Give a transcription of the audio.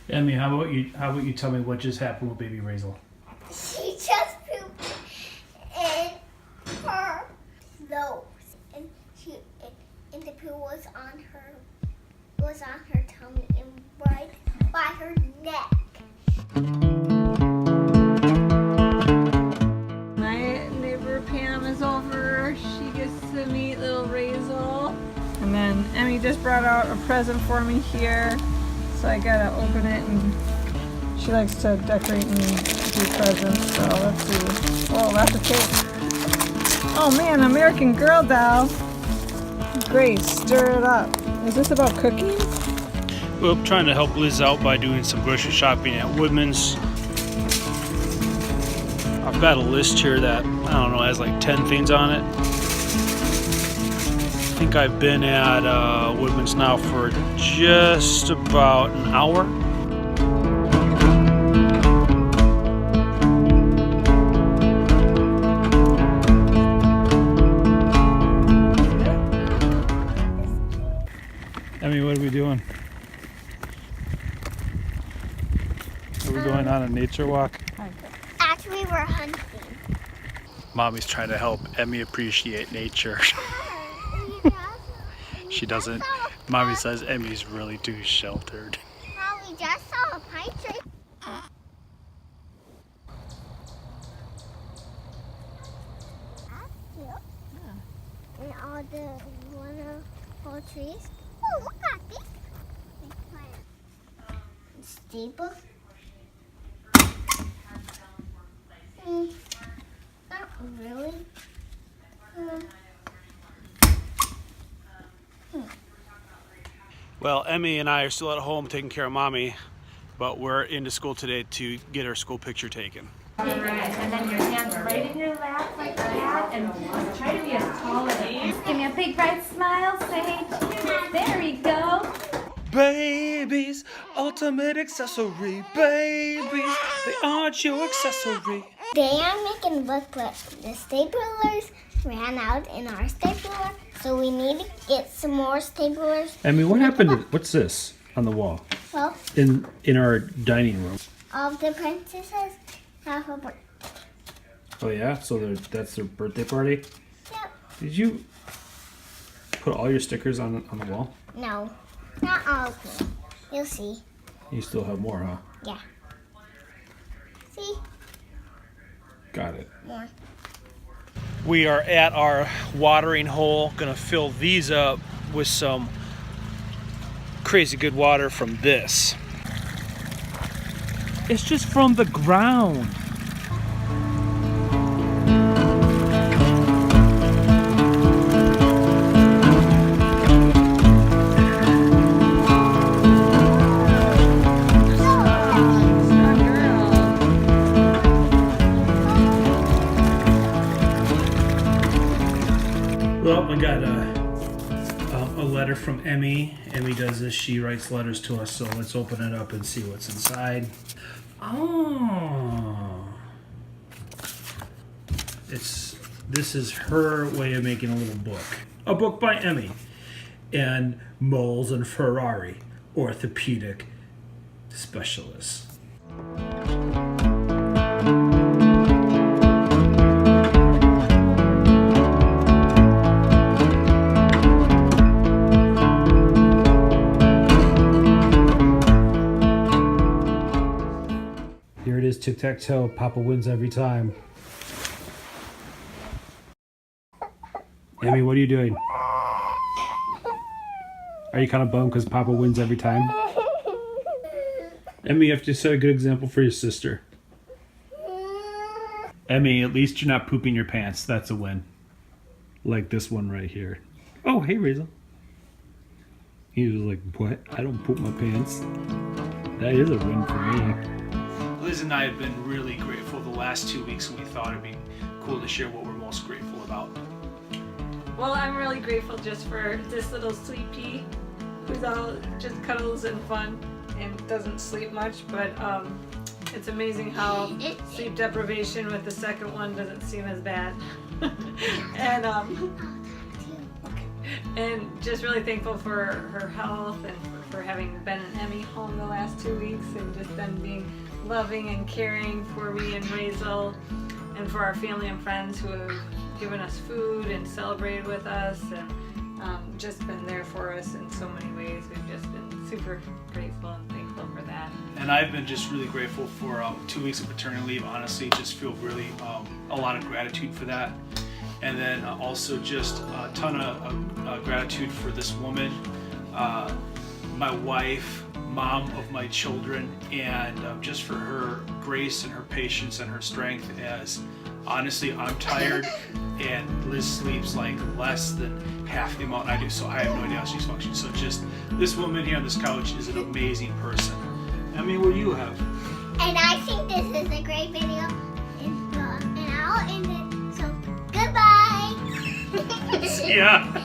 Emmy, how about you? How about you tell me what just happened with baby Razel? She just pooped in her nose, and the poo was on her tummy and right by her neck. My neighbor Pam is over. She gets to meet little Razel. And then Emmy just brought out a present for me here. So I gotta open it, and she likes to decorate and do presents. So let's see. Oh, that's a cake. Oh man, American Girl doll. Grace, stir it up. Is this about cooking? Well, trying to help Liz out by doing some grocery shopping at Woodman's. I've got a list here that, I don't know, has like 10 things on it. I think I've been at Woodman's now for just about an hour. Emmy, what are we doing? Are we going on a nature walk? Actually, we're hunting. Mommy's trying to help Emmy appreciate nature. She doesn't. Mommy says Emmy's really too sheltered. Mommy just saw a pine tree. And all the wonderful trees. Oh, look at this. Steeple. Not really. Well, Emmy and I are still at home taking care of Mommy, but we're into school today to get her school picture taken. All right, and then your hands right in your lap like that, and try to be as tall as you can. Give me a big bright smile, say cheers. There we go. Babies, ultimate accessory. Babies, they aren't your accessory. They are making a booklet. The staplers ran out in our stapler, so we need to get some more staplers. Emmy, what happened to, what's this on the wall? Well, In our dining room. all of the princesses have a birthday. Oh yeah? So that's their birthday party? Yep. Did you put all your stickers on the wall? No, not all of them. You'll see. You still have more, huh? Yeah. See? Got it. More. We are at our watering hole. Gonna fill these up with some crazy good water from this. It's just from the ground. Well, I got a letter from Emmy. Emmy does this. She writes letters to us, so let's open it up and see what's inside. Oh. This is her way of making a little book. A book by Emmy. And Moles and Ferrari, orthopedic specialists. Here it is, Tic-Tac-Toe. Papa wins every time. Emmy, what are you doing? Are you kind of bummed because Papa wins every time? Emmy, you have to set a good example for your sister. Emmy, at least you're not pooping your pants. That's a win. Like this one right here. Oh, hey, Razel. He was like, what? I don't poop my pants. That is a win for me. Liz and I have been really grateful the last 2 weeks, and we thought it'd be cool to share what we're most grateful about. Well, I'm really grateful just for this little sweet pea, who's all just cuddles and fun and doesn't sleep much, but it's amazing how sleep deprivation with the second one doesn't seem as bad. And just really thankful for her health and for having Ben and Emmy home the last 2 weeks. and just them being loving and caring for me and Razel, and for our family and friends who have given us food and celebrated with us, and just been there for us in so many ways. We've just been super grateful and thankful for that. And I've been just really grateful for 2 weeks of paternity leave. Honestly, just feel really a lot of gratitude for that. And then also just a ton of gratitude for this woman, my wife, mom of my children, and just for her grace and her patience and her strength, as honestly I'm tired and Liz sleeps like less than half the amount I do, so I have no idea how she's functioning. So just this woman here on this couch is an amazing person. I mean, what do you have? And I think this is a great video, and I'll end it. So goodbye. Yeah.